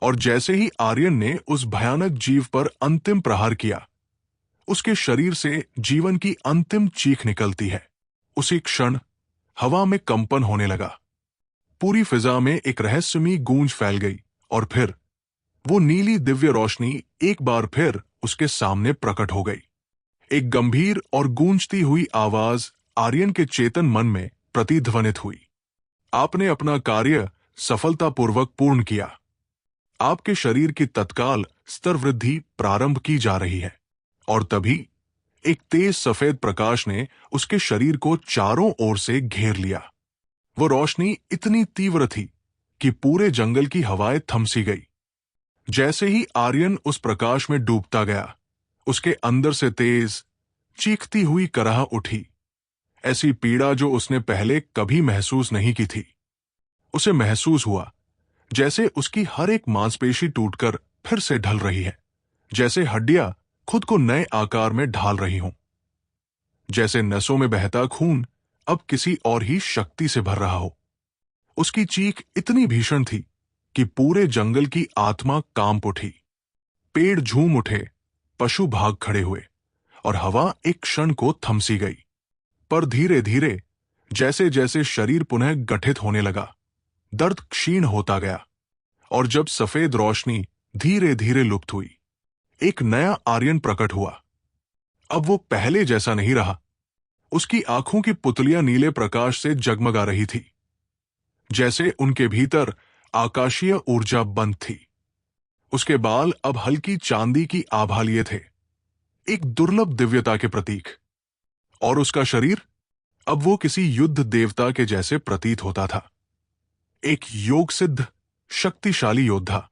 और जैसे ही आर्यन ने उस भयानक जीव पर अंतिम प्रहार किया, उसके शरीर से जीवन की अंतिम चीख निकलती है। उसी क्षण हवा में कंपन होने लगा। पूरी फिजा में एक रहस्यमयी गूंज फैल गई और फिर वो नीली दिव्य रोशनी एक बार फिर उसके सामने प्रकट हो गई। एक गंभीर और गूंजती हुई आवाज आर्यन के चेतन मन में प्रतिध्वनित हुई। आपने अपना कार्य सफलतापूर्वक पूर्ण किया। आपके शरीर की तत्काल स्तर वृद्धि प्रारंभ की जा रही है। और तभी एक तेज सफेद प्रकाश ने उसके शरीर को चारों ओर से घेर लिया। वो रोशनी इतनी तीव्र थी कि पूरे जंगल की हवाएं थमसी गई। जैसे ही आर्यन उस प्रकाश में डूबता गया, उसके अंदर से तेज चीखती हुई कराह उठी। ऐसी पीड़ा जो उसने पहले कभी महसूस नहीं की थी। उसे महसूस हुआ जैसे उसकी हर एक मांसपेशी टूटकर फिर से ढल रही है, जैसे हड्डियां खुद को नए आकार में ढाल रही हों, जैसे नसों में बहता खून अब किसी और ही शक्ति से भर रहा हो। उसकी चीख इतनी भीषण थी कि पूरे जंगल की आत्मा कांप उठी। पेड़ झूम उठे, पशु भाग खड़े हुए और हवा एक क्षण को थमसी गई। पर धीरे धीरे जैसे जैसे शरीर पुनः गठित होने लगा, दर्द क्षीण होता गया और जब सफेद रोशनी धीरे धीरे लुप्त हुई, एक नया आर्यन प्रकट हुआ। अब वो पहले जैसा नहीं रहा। उसकी आंखों की पुतलियां नीले प्रकाश से जगमगा रही थी, जैसे उनके भीतर आकाशीय ऊर्जा बंद थी। उसके बाल अब हल्की चांदी की आभा लिए थे, एक दुर्लभ दिव्यता के प्रतीक। और उसका शरीर अब वो किसी युद्ध देवता के जैसे प्रतीत होता था, एक योग सिद्ध शक्तिशाली योद्धा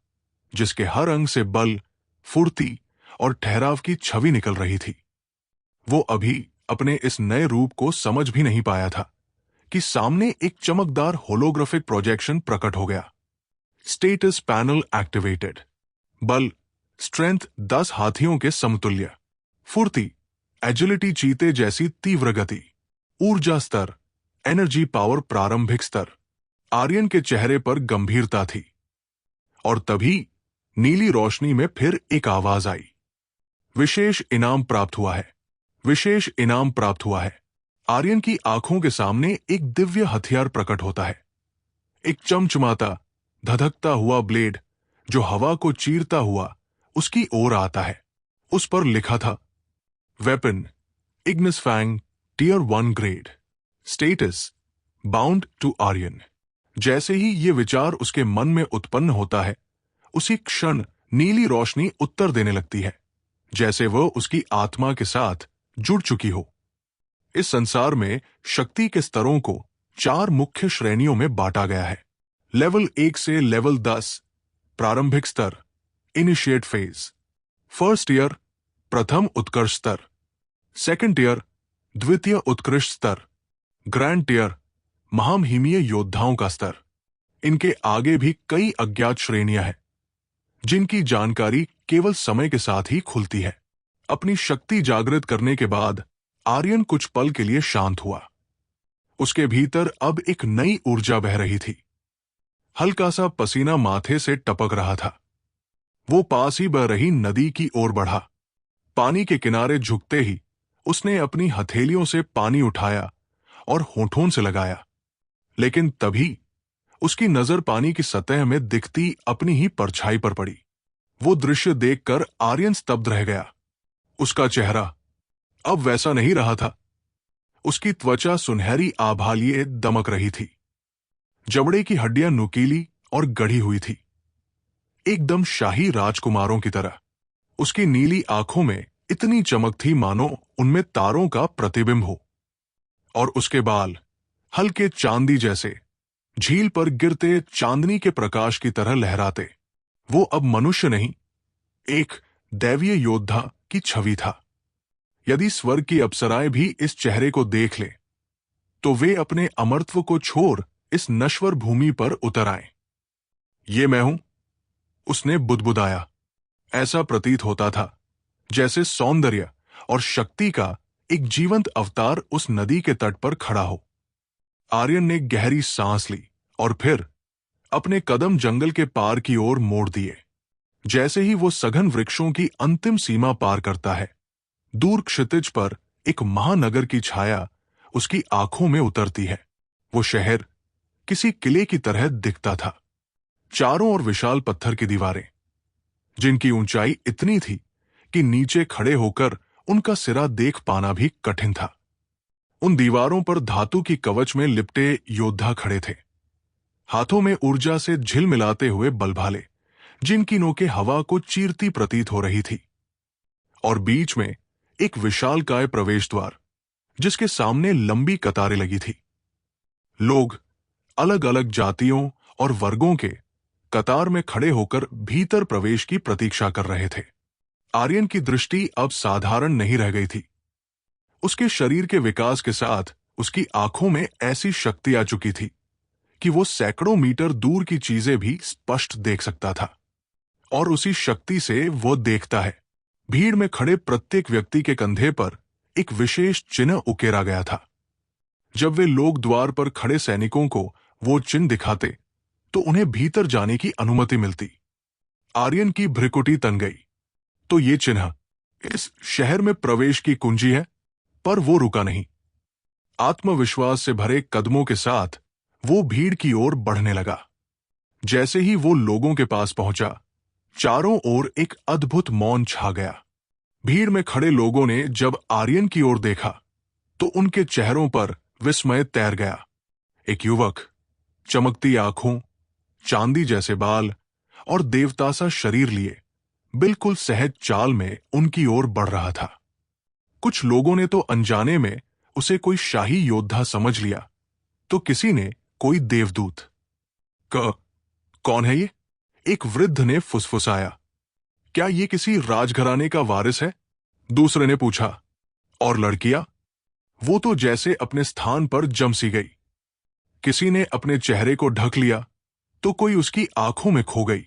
जिसके हर अंग से बल, फुर्ती और ठहराव की छवि निकल रही थी। वो अभी अपने इस नए रूप को समझ भी नहीं पाया था कि सामने एक चमकदार होलोग्राफिक प्रोजेक्शन प्रकट हो गया। Status panel activated. बल, स्ट्रेंथ 10 हाथियों के समतुल्य। फुर्ती, एजिलिटी चीते जैसी तीव्र गति। ऊर्जा स्तर, एनर्जी पावर प्रारंभिक स्तर। आर्यन के चेहरे पर गंभीरता थी। और तभी नीली रोशनी में फिर एक आवाज आई। विशेष इनाम प्राप्त हुआ है। विशेष इनाम प्राप्त हुआ है। आर्यन की आंखों के सामने एक दिव्य हथियार प्रकट होता है, एक चमचमाता, धधकता हुआ ब्लेड जो हवा को चीरता हुआ उसकी ओर आता है। उस पर लिखा था, weapon Ignis fang tier 1 grade, status bound to Aryan. जैसे ही ये विचार उसके मन में उत्पन्न होता है, उसी क्षण नीली रोशनी उत्तर देने लगती है, जैसे वह उसकी आत्मा के साथ जुड़ चुकी हो। इस संसार में शक्ति के स्तरों को 4 मुख्य श्रेणियों में बांटा गया है। लेवल 1 से लेवल 10 प्रारंभिक स्तर, इनिशिएट फेज। फर्स्ट ईयर प्रथम उत्कर्ष स्तर। सेकंड ईयर द्वितीय उत्कृष्ट स्तर। ग्रैंड टीयर महामहिमीय योद्धाओं का स्तर। इनके आगे भी कई अज्ञात श्रेणियां हैं जिनकी जानकारी केवल समय के साथ ही खुलती है। अपनी शक्ति जागृत करने के बाद आर्यन कुछ पल के लिए शांत हुआ। उसके भीतर अब एक नई ऊर्जा बह रही थी। हल्का सा पसीना माथे से टपक रहा था। वो पास ही बह रही नदी की ओर बढ़ा। पानी के किनारे झुकते ही उसने अपनी हथेलियों से पानी उठाया और होठों से लगाया। लेकिन तभी उसकी नजर पानी की सतह में दिखती अपनी ही परछाई पर पड़ी। वो दृश्य देखकर आर्यन स्तब्ध रह गया। उसका चेहरा अब वैसा नहीं रहा था। उसकी त्वचा सुनहरी आभा लिए दमक रही थी। जबड़े की हड्डियां नुकीली और गढ़ी हुई थी, एकदम शाही राजकुमारों की तरह। उसकी नीली आंखों में इतनी चमक थी मानो उनमें तारों का प्रतिबिंब हो। और उसके बाल हल्के चांदी जैसे झील पर गिरते चांदनी के प्रकाश की तरह लहराते। वो अब मनुष्य नहीं, एक दैवीय योद्धा की छवि था। यदि स्वर्ग की अप्सराएं भी इस चेहरे को देख ले तो वे अपने अमरत्व को छोड़ इस नश्वर भूमि पर उतर आए। ये मैं हूं, उसने बुदबुदाया। ऐसा प्रतीत होता था जैसे सौंदर्य और शक्ति का एक जीवंत अवतार उस नदी के तट पर खड़ा हो। आर्यन ने गहरी सांस ली और फिर अपने कदम जंगल के पार की ओर मोड़ दिए। जैसे ही वो सघन वृक्षों की अंतिम सीमा पार करता है, दूर क्षितिज पर एक महानगर की छाया उसकी आंखों में उतरती है। वो शहर किसी किले की तरह दिखता था। चारों ओर विशाल पत्थर की दीवारें, जिनकी ऊंचाई इतनी थी कि नीचे खड़े होकर उनका सिरा देख पाना भी कठिन था। उन दीवारों पर धातु की कवच में लिपटे योद्धा खड़े थे, हाथों में ऊर्जा से झिलमिलाते हुए बलभाले, जिनकी नोकें हवा को चीरती प्रतीत हो रही थी। और बीच में एक विशालकाय प्रवेश द्वार, जिसके सामने लंबी कतारें लगी थी। लोग अलग अलग जातियों और वर्गों के कतार में खड़े होकर भीतर प्रवेश की प्रतीक्षा कर रहे थे। आर्यन की दृष्टि अब साधारण नहीं रह गई थी। उसके शरीर के विकास के साथ उसकी आंखों में ऐसी शक्ति आ चुकी थी कि वो सैकड़ों मीटर दूर की चीजें भी स्पष्ट देख सकता था। और उसी शक्ति से वो देखता है, भीड़ में खड़े प्रत्येक व्यक्ति के कंधे पर एक विशेष चिन्ह उकेरा गया था। जब वे लोग द्वार पर खड़े सैनिकों को वो चिन्ह दिखाते तो उन्हें भीतर जाने की अनुमति मिलती। आर्यन की भ्रिकुटी तन गई। तो ये चिन्ह इस शहर में प्रवेश की कुंजी है। पर वो रुका नहीं। आत्मविश्वास से भरे कदमों के साथ वो भीड़ की ओर बढ़ने लगा। जैसे ही वो लोगों के पास पहुंचा, चारों ओर एक अद्भुत मौन छा गया। भीड़ में खड़े लोगों ने जब आर्यन की ओर देखा तो उनके चेहरों पर विस्मय तैर गया। एक युवक, चमकती आंखों, चांदी जैसे बाल और देवतासा शरीर लिए, बिल्कुल सहज चाल में उनकी ओर बढ़ रहा था। कुछ लोगों ने तो अनजाने में उसे कोई शाही योद्धा समझ लिया, तो किसी ने कोई देवदूत। कौन है ये? एक वृद्ध ने फुसफुसाया। क्या ये किसी राजघराने का वारिस है? दूसरे ने पूछा। और लड़कियां? वो तो जैसे अपने स्थान पर जम सी गई। किसी ने अपने चेहरे को ढक लिया तो कोई उसकी आंखों में खो गई।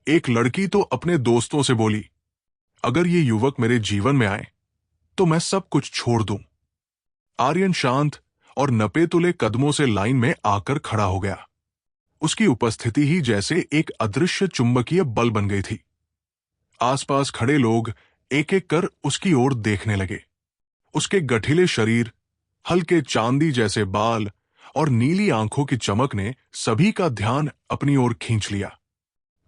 एक लड़की तो अपने दोस्तों से बोली, अगर ये युवक मेरे जीवन में आए तो मैं सब कुछ छोड़ दूं। आर्यन शांत और नपे-तुले कदमों से लाइन में आकर खड़ा हो गया। उसकी उपस्थिति ही जैसे एक अदृश्य चुंबकीय बल बन गई थी। आसपास खड़े लोग एक एक कर उसकी ओर देखने लगे। उसके गठिले शरीर, हल्के चांदी जैसे बाल और नीली आंखों की चमक ने सभी का ध्यान अपनी ओर खींच लिया।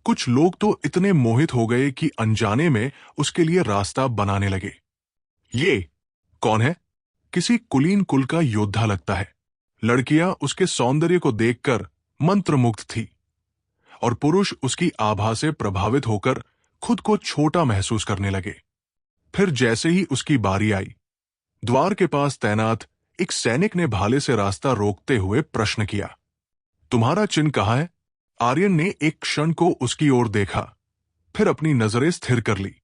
कुछ लोग तो इतने मोहित हो गए कि अनजाने में उसके लिए रास्ता बनाने लगे। ये कौन है? किसी कुलीन कुल का योद्धा लगता है। लड़कियां उसके सौंदर्य को देखकर मंत्रमुग्ध थी और पुरुष उसकी आभा से प्रभावित होकर खुद को छोटा महसूस करने लगे। फिर जैसे ही उसकी बारी आई, द्वार के पास तैनात एक सैनिक ने भाले से रास्ता रोकते हुए प्रश्न किया, तुम्हारा चिन्ह कहाँ है? आर्यन ने एक क्षण को उसकी ओर देखा, फिर अपनी नजरें स्थिर कर ली।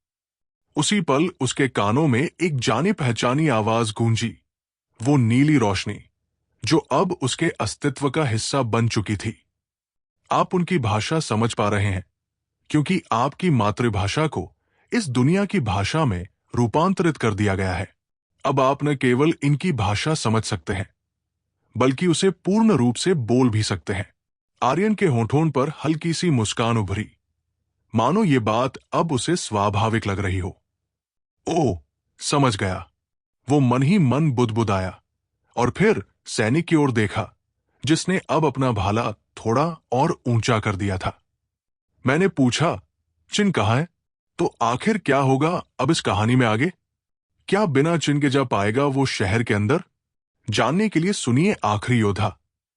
उसी पल उसके कानों में एक जानी पहचानी आवाज गूंजी, वो नीली रोशनी जो अब उसके अस्तित्व का हिस्सा बन चुकी थी। आप उनकी भाषा समझ पा रहे हैं, क्योंकि आपकी मातृभाषा को इस दुनिया की भाषा में रूपांतरित कर दिया गया है। अब आप न केवल इनकी भाषा समझ सकते हैं, बल्कि उसे पूर्ण रूप से बोल भी सकते हैं। आर्यन के होठों पर हल्की सी मुस्कान उभरी, मानो ये बात अब उसे स्वाभाविक लग रही हो। ओह, समझ गया। वो मन ही मन बुदबुदाया और फिर सैनिक की ओर देखा, जिसने अब अपना भाला थोड़ा और ऊंचा कर दिया था। मैंने पूछा, चिन्ह कहाँ है? तो आखिर क्या होगा अब इस कहानी में आगे? क्या बिना चिन्ह के जा पाएगा वो शहर के अंदर? जानने के लिए सुनिए आखिरी योद्धा।